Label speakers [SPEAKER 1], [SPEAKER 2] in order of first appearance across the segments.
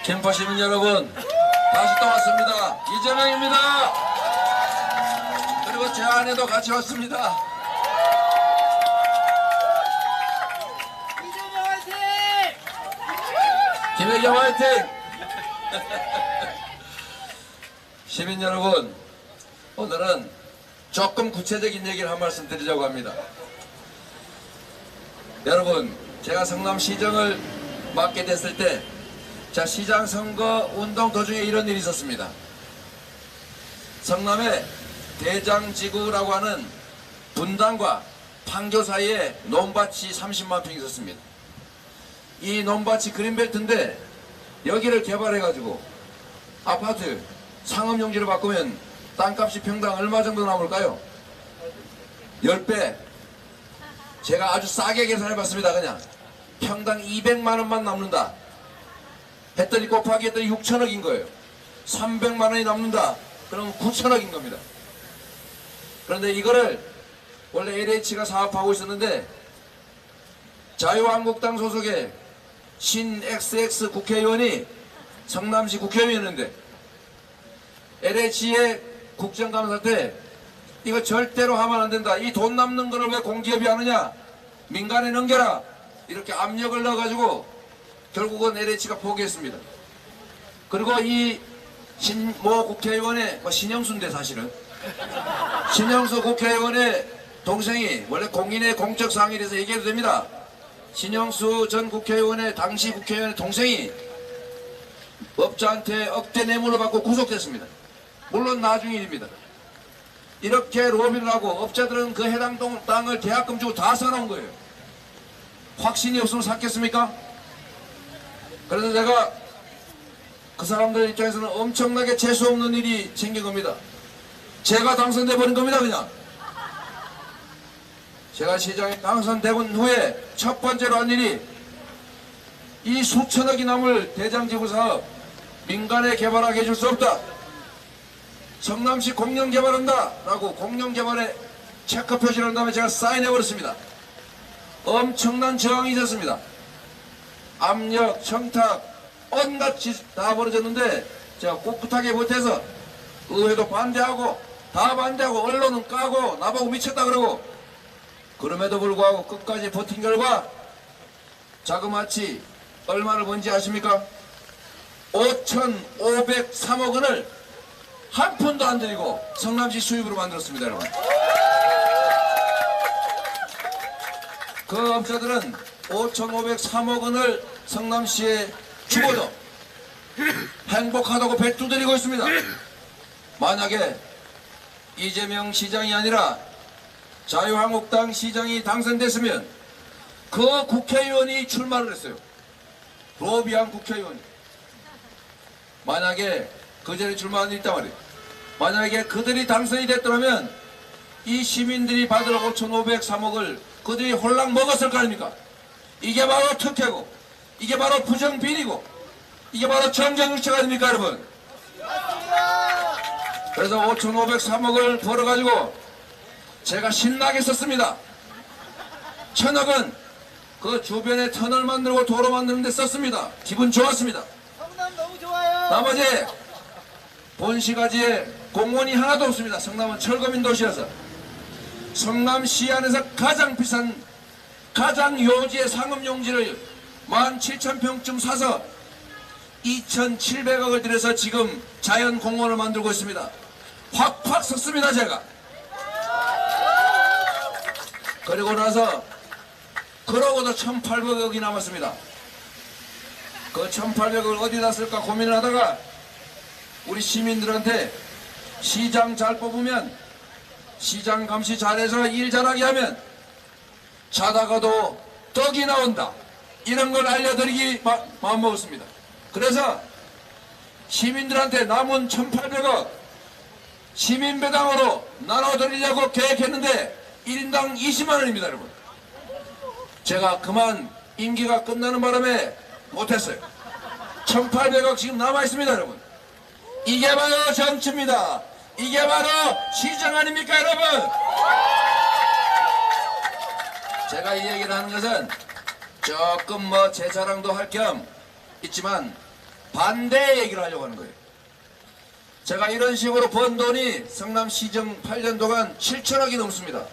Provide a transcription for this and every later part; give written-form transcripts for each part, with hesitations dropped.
[SPEAKER 1] 김포 시민 여러분, 다시 또 왔습니다. 이재명입니다. 그리고 제 아내도 같이 왔습니다.
[SPEAKER 2] 이재명 화이팅!
[SPEAKER 1] 김혜경 화이팅! 시민 여러분, 오늘은 조금 구체적인 얘기를 한 말씀 드리려고 합니다. 여러분, 제가 성남시정을 맡게 됐을 때 시장 선거 운동 도중에 이런 일이 있었습니다. 성남에 대장지구라고 하는 분당과 판교 사이에 논밭이 30만 평 있었습니다. 이 논밭이 그린벨트인데 여기를 개발해가지고 아파트 상업용지로 바꾸면 땅값이 평당 얼마 정도 남을까요? 10배. 제가 아주 싸게 계산해봤습니다. 그냥 평당 200만 원만 남는다 했더니 곱하기 했더니 6천억인 거예요. 300만 원이 남는다 그러면 9천억인 겁니다. 그런데 이거를 원래 LH가 사업하고 있었는데 자유한국당 소속의 신 XX 국회의원이 성남시 국회의원이었는데 LH의 국정감사 때 이거 절대로 하면 안 된다. 이 돈 남는 거를 왜 공기업이 하느냐. 민간에 넘겨라. 이렇게 압력을 넣어가지고 결국은 LH가 포기했습니다. 그리고 이 모 국회의원의 신영수인데 사실은 신영수 국회의원의 동생이 원래 공인의 공적 상일에서 얘기해도 됩니다. 신영수 전 국회의원의 당시 국회의원의 동생이 업자한테 억대 뇌물을 받고 구속됐습니다. 물론 나중 일입니다. 이렇게 로비를 하고 업자들은 그 해당 땅을 계약금 주고 다 사놓은 거예요. 확신이 없으면 샀겠습니까? 그래서 제가 그 사람들 입장에서는 엄청나게 재수없는 일이 생긴 겁니다. 제가 당선돼 버린 겁니다. 그냥 제가 시장에 당선되고 후에 첫 번째로 한 일이 이 수천억이 남을 대장지구 사업 민간에 개발하게 해줄 수 없다. 성남시 공영개발한다 라고 공영개발에 체크 표시를 한 다음에 제가 사인해버렸습니다. 엄청난 저항이 있었습니다. 압력, 청탁 온갖 짓 다 벌어졌는데 제가 꿋꿋하게 못해서 의회도 반대하고 다 반대하고 언론은 까고 나보고 미쳤다 그러고 그럼에도 불구하고 끝까지 버틴 결과 자그마치 얼마를 번지 아십니까? 5,503억 원을 한 푼도 안 들이고 성남시 수입으로 만들었습니다. 여러분. 그 업자들은 5,503억 원을 성남시에 주고도 행복하다고 배 두드리고 있습니다. 만약에 이재명 시장이 아니라 자유한국당 시장이 당선됐으면 그 국회의원이 출마를 했어요. 로비한 국회의원이. 만약에 그 전에 출마한 일이 있단 말이에요. 만약에 그들이 당선이 됐더라면 이 시민들이 받을 5,503억을 그들이 홀랑 먹었을 거 아닙니까? 이게 바로 특혜고 이게 바로 부정비리고 이게 바로 정경유착 아닙니까 여러분? 그래서 5,503억을 벌어가지고 제가 신나게 썼습니다. 1,000억은 그 주변에 터널 만들고 도로 만드는 데 썼습니다. 기분 좋았습니다.
[SPEAKER 2] 성남 너무 좋아요.
[SPEAKER 1] 나머지 본시가지에 공원이 하나도 없습니다. 성남은 철거민 도시여서 성남시 안에서 가장 비싼 가장 요지의 상업용지를 17,000평쯤 사서 2,700억을 들여서 지금 자연공원을 만들고 있습니다. 확확 썼습니다 제가. 그리고 나서 그러고도 1,800억이 남았습니다. 그 1,800억을 어디다 쓸까 고민을 하다가 우리 시민들한테 시장 잘 뽑으면 시장 감시 잘해서 일 잘하게 하면 자다가도 떡이 나온다. 이런 걸 알려드리기 마음먹었습니다. 그래서 시민들한테 남은 1,800억 시민배당으로 나눠드리려고 계획했는데 1인당 20만 원입니다. 여러분. 제가 그만 임기가 끝나는 바람에 못했어요. 1,800억 지금 남아있습니다. 여러분. 이게 바로 정치입니다. 이게 바로 시정 아닙니까 여러분? 제가 이 얘기를 하는 것은 조금 제 자랑도 할 겸 있지만 반대 얘기를 하려고 하는 거예요. 제가 이런 식으로 번 돈이 성남시정 8년 동안 7천억이 넘습니다.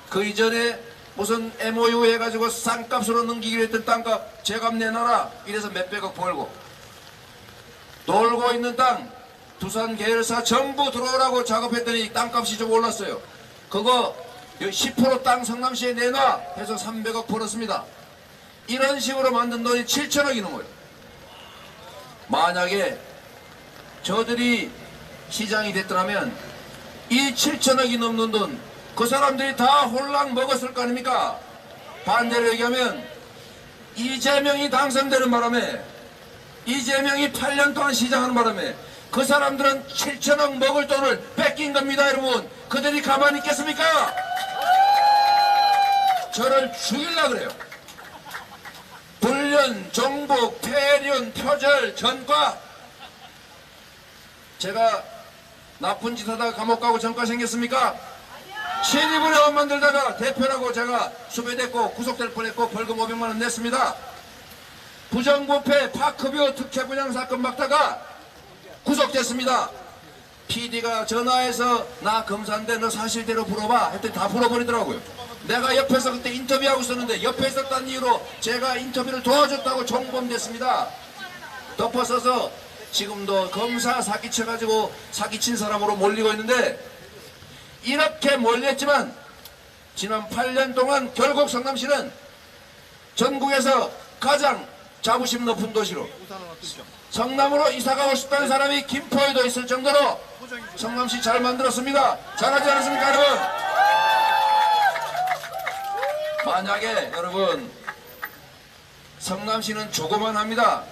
[SPEAKER 1] 그 이전에 무슨 MOU 해가지고 쌍값으로 넘기기로 했던 땅값 제값 내놔라 이래서 몇백억 벌고, 놀고 있는 땅 두산 계열사 전부 들어오라고 작업했더니 땅값이 좀 올랐어요. 그거 10% 땅 성남시에 내놔 해서 300억 벌었습니다. 이런 식으로 만든 돈이 7천억이 넘어요. 만약에 저들이 시장이 됐더라면 이 7천억이 넘는 돈 그 사람들이 다 홀랑 먹었을 거 아닙니까? 반대로 얘기하면 이재명이 당선되는 바람에, 이재명이 8년 동안 시장하는 바람에 그 사람들은 7천억 먹을 돈을 뺏긴 겁니다. 여러분, 그들이 가만히 있겠습니까? 저를 죽이려고 그래요. 불륜, 종북, 폐륜, 표절, 전과. 제가 나쁜 짓 하다가 감옥 가고 전과 생겼습니까? 신입을 원 만들다가 대표라고 제가 수배됐고 구속될 뻔했고 벌금 500만 원 냈습니다. 부정부패 파크뷰 특혜 분양 사건 막다가 구속됐습니다. PD가 전화해서 나 검사인데 너 사실대로 풀어봐 했더니 다 풀어버리더라고요. 내가 옆에서 그때 인터뷰하고 있었는데 옆에 있었다는 이유로 제가 인터뷰를 도와줬다고 종범됐습니다. 덮어서서 지금도 검사 사기쳐가지고 사기친 사람으로 몰리고 있는데, 이렇게 몰렸지만 지난 8년 동안 결국 성남시는 전국에서 가장 자부심 높은 도시로, 성남으로 이사가고 싶다는 사람이 김포에도 있을 정도로 성남시 잘 만들었습니다. 잘하지 않았습니까 여러분? 만약에 여러분 성남시는 조그만합니다.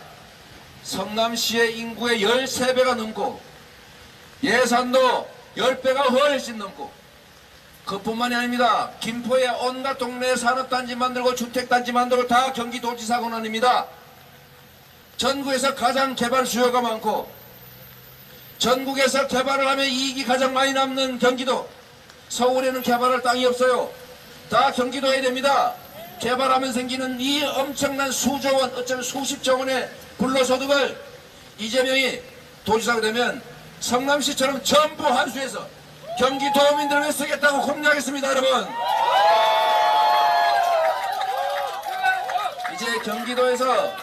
[SPEAKER 1] 성남시의 인구의 13배가 넘고 예산도 10배가 훨씬 넘고, 그뿐만이 아닙니다. 김포에 온갖 동네에 산업단지 만들고 주택단지 만들고 다 경기도지사 권한입니다. 전국에서 가장 개발 수요가 많고 전국에서 개발을 하면 이익이 가장 많이 남는 경기도. 서울에는 개발할 땅이 없어요. 다 경기도에 됩니다. 개발하면 생기는 이 엄청난 수조 원, 어쩌면 수십조 원의 불로소득을 이재명이 도지사가 되면 성남시처럼 전부 한수해서 경기도민들을 위해 쓰겠다고 공약했습니다. 여러분, 이제 경기도에서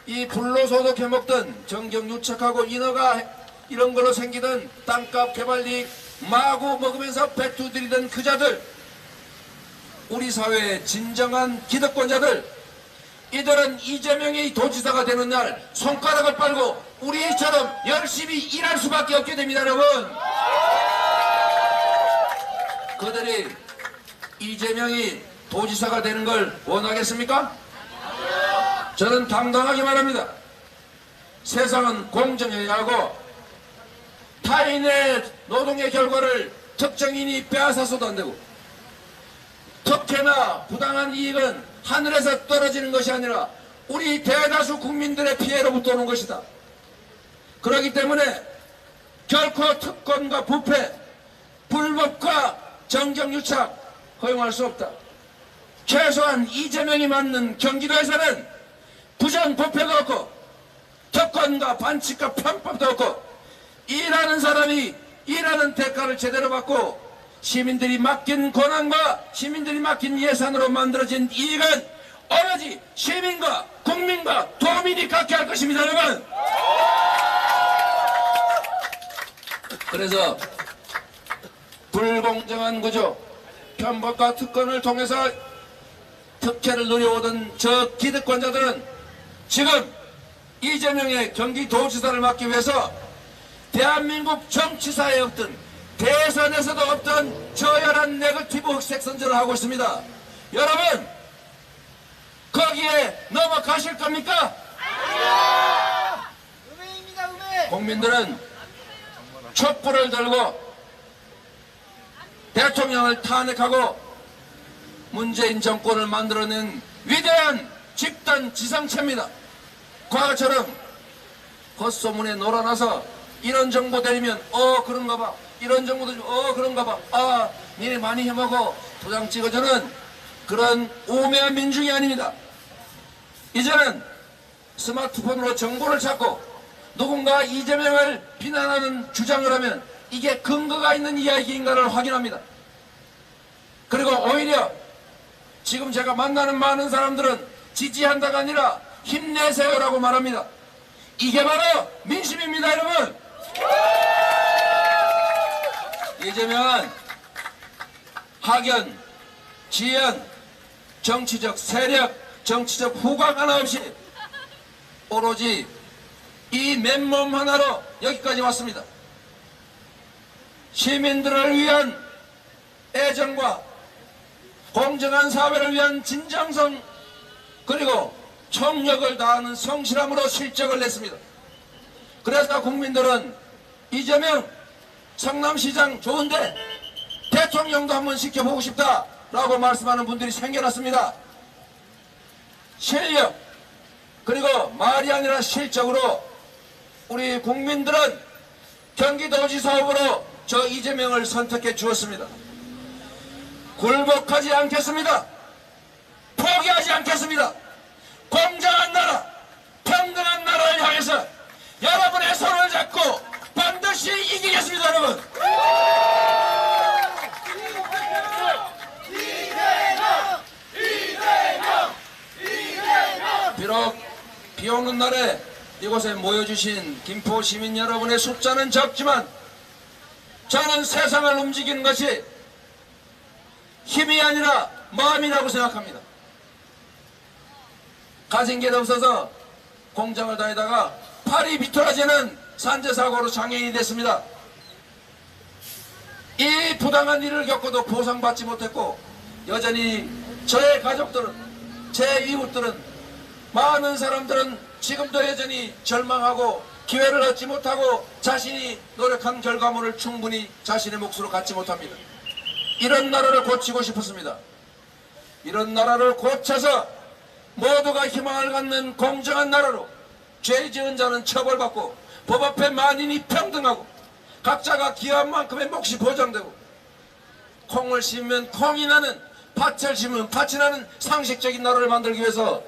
[SPEAKER 1] 이 불로소득 해먹던 정경유착하고 인허가 이런 걸로 생기던 땅값 개발이익 마구 먹으면서 배투 들이던 그자들, 우리 사회의 진정한 기득권자들, 이들은 이재명이 도지사가 되는 날 손가락을 빨고 우리처럼 열심히 일할 수밖에 없게 됩니다. 여러분, 그들이 이재명이 도지사가 되는 걸 원하겠습니까? 저는 당당하게 말합니다. 세상은 공정해야 하고 타인의 노동의 결과를 특정인이 빼앗아서도 안 되고, 특혜나 부당한 이익은 하늘에서 떨어지는 것이 아니라 우리 대다수 국민들의 피해로부터 오는 것이다. 그렇기 때문에 결코 특권과 부패, 불법과 정경유착 허용할 수 없다. 최소한 이재명이 맡는 경기도에서는 부정부패가 없고 특권과 반칙과 편법도 없고, 일하는 사람이 일하는 대가를 제대로 받고 시민들이 맡긴 권한과 시민들이 맡긴 예산으로 만들어진 이익은 오로지 시민과 국민과 도민이 갖게 할 것입니다. 여러분, 그래서 불공정한 구조, 편법과 특권을 통해서 특혜를 누려오던 저 기득권자들은 지금 이재명의 경기도지사를 맡기 위해서 대한민국 정치사에 없던, 대선에서도 없던 저열한 네거티브 흑색 선전을 하고 있습니다. 여러분, 거기에 넘어가실 겁니까?
[SPEAKER 2] 음해입니다, 음해.
[SPEAKER 1] 국민들은 촛불을 들고 대통령을 탄핵하고 문재인 정권을 만들어낸 위대한 집단 지성체입니다. 과거처럼 헛소문에 놀아나서 이런 정보 내리면 그런가 봐, 이런 정보 들리면 그런가 봐, 니네 많이 해먹어 도장 찍어주는 그런 우매한 민중이 아닙니다. 이제는 스마트폰으로 정보를 찾고 누군가 이재명을 비난하는 주장을 하면 이게 근거가 있는 이야기인가를 확인합니다. 그리고 오히려 지금 제가 만나는 많은 사람들은 지지한다가 아니라 힘내세요라고 말합니다. 이게 바로 민심입니다, 여러분. 이재명은 학연, 지연, 정치적 세력, 정치적 후광 하나 없이 오로지 이 맨몸 하나로 여기까지 왔습니다. 시민들을 위한 애정과 공정한 사회를 위한 진정성 그리고 총력을 다하는 성실함으로 실적을 냈습니다. 그래서 국민들은 이재명 성남시장 좋은데 대통령도 한번 시켜보고 싶다라고 말씀하는 분들이 생겨났습니다. 실력 그리고 말이 아니라 실적으로 우리 국민들은 경기도지사 후보로 저 이재명을 선택해 주었습니다. 굴복하지 않겠습니다. 포기하지 않겠습니다. 공정한 나라, 평등한 나라를 향해서 여러분의 손을 잡고 반드시 이기겠습니다, 여러분. 비록 비 오는 날에 이곳에 모여주신 김포 시민 여러분의 숫자는 적지만 저는 세상을 움직이는 것이 힘이 아니라 마음이라고 생각합니다. 가진 게 없어서 공장을 다니다가 팔이 비틀어지는 산재사고로 장애인이 됐습니다. 이 부당한 일을 겪어도 보상받지 못했고 여전히 저의 가족들은 제 이웃들은 많은 사람들은 지금도 여전히 절망하고 기회를 얻지 못하고 자신이 노력한 결과물을 충분히 자신의 몫으로 갖지 못합니다. 이런 나라를 고치고 싶었습니다. 이런 나라를 고쳐서 모두가 희망을 갖는 공정한 나라로 죄 지은 자는 처벌받고 법 앞에 만인이 평등하고 각자가 기여한 만큼의 몫이 보장되고 콩을 심으면 콩이 나는 밭을 심으면 밭이 나는 상식적인 나라를 만들기 위해서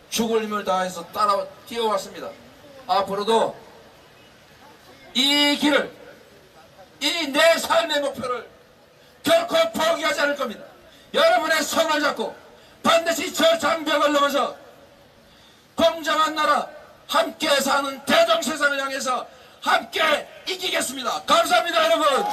[SPEAKER 1] 죽을 힘을 다해서 따라 뛰어왔습니다. 앞으로도 이 길을 이 내 삶의 목표를 결코 포기하지 않을 겁니다. 여러분의 손을 잡고 반드시 저 장벽을 넘어서 공정한 나라 함께 사는 대동 세상을 향해서 함께 이기겠습니다. 감사합니다, 여러분.